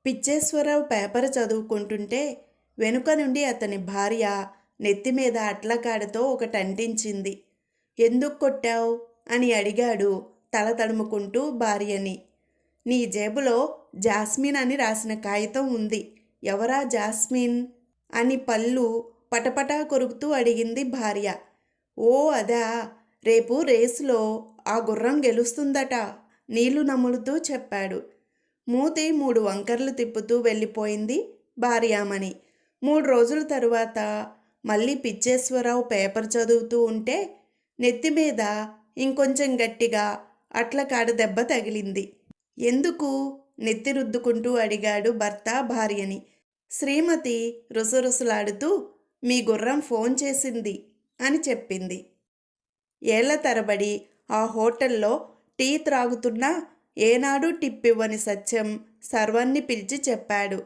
Pitcheswara Rao paper చదువుకుంటుంటే వెనుక నుండి అతని భార్య నెత్తిమీద అట్లకాడతో ఒకటంటించింది. ఎందుకు కొట్టావు అని అడిగాడు తల తడుముకుంటూ భార్యని. నీ జేబులో జాస్మిన్ అని రాసిన కాగితం ఉంది. ఎవరా జాస్మిన్ అని పళ్ళు పటపటా కొరుకుతూ అడిగింది భార్య. ఓ అదా, రేపు రేసులో ఆ గుర్రం గెలుస్తుందట నీళ్లు నములుతూ చెప్పాడు. మూతి 3 వంకర్లు తిప్పుతూ వెళ్ళిపోయింది భార్యామణి. 3 రోజుల తరువాత మళ్ళీ పిచ్చేశ్వరరావు పేపర్ చదువుతూ ఉంటే నెత్తిమీద ఇంకొంచెం గట్టిగా అట్లకాడ దెబ్బ తగిలింది. ఎందుకు నెత్తి రుద్దుకుంటూ అడిగాడు భర్త భార్యని. శ్రీమతి రుసరుసలాడుతూ మీ గుర్రం ఫోన్ చేసింది అని చెప్పింది. ఏళ్ల తరబడి ఆ హోటల్లో టీ త్రాగుతున్నా ఏనాడు టిప్పివ్వని సత్యం సర్వాన్ని పిలిచి చెప్పాడు.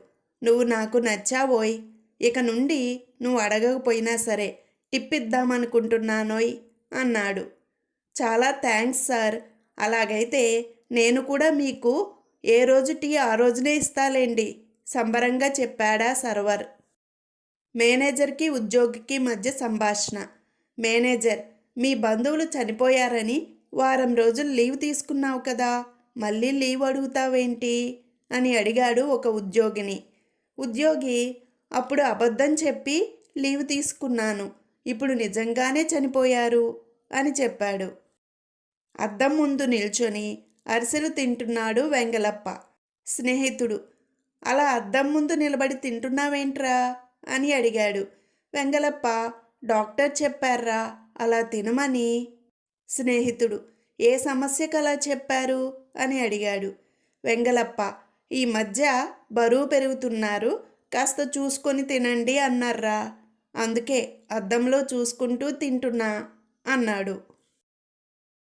నువ్వు నాకు నచ్చావోయ్, ఇక నుండి నువ్వు అడగకపోయినా సరే టిప్పిద్దామనుకుంటున్నానోయ్ అన్నాడు. చాలా థ్యాంక్స్ సార్, అలాగైతే నేను కూడా మీకు ఏ రోజు టీ ఆ రోజునే ఇస్తాలేండి సంబరంగా చెప్పాడా సర్వర్. మేనేజర్కి ఉద్యోగికి మధ్య సంభాషణ. మేనేజర్, మీ బంధువులు చనిపోయారని వారం రోజులు లీవ్ తీసుకున్నావు కదా, మళ్ళీ లీవ్ అడుగుతావేంటి అని అడిగాడు ఒక ఉద్యోగిని. ఉద్యోగి, అప్పుడు అబద్ధం చెప్పి లీవ్ తీసుకున్నాను, ఇప్పుడు నిజంగానే చనిపోయారు అని చెప్పాడు. అద్దం ముందు నిల్చొని అరిసెలు తింటున్నాడు వెంగలప్ప. స్నేహితుడు, అలా అద్దం ముందు నిలబడి తింటున్నావేంట్రా అని అడిగాడు. వెంగలప్ప, డాక్టర్ చెప్పారా అలా తినమని. స్నేహితుడు, ఏ సమస్యకు అలా చెప్పారు అని అడిగాడు. వెంగలప్ప, ఈ మధ్య బరువు పెరుగుతున్నారు, కాస్త చూసుకొని తినండి అన్నారా, అందుకే అద్దంలో చూసుకుంటూ తింటున్నా అన్నాడు.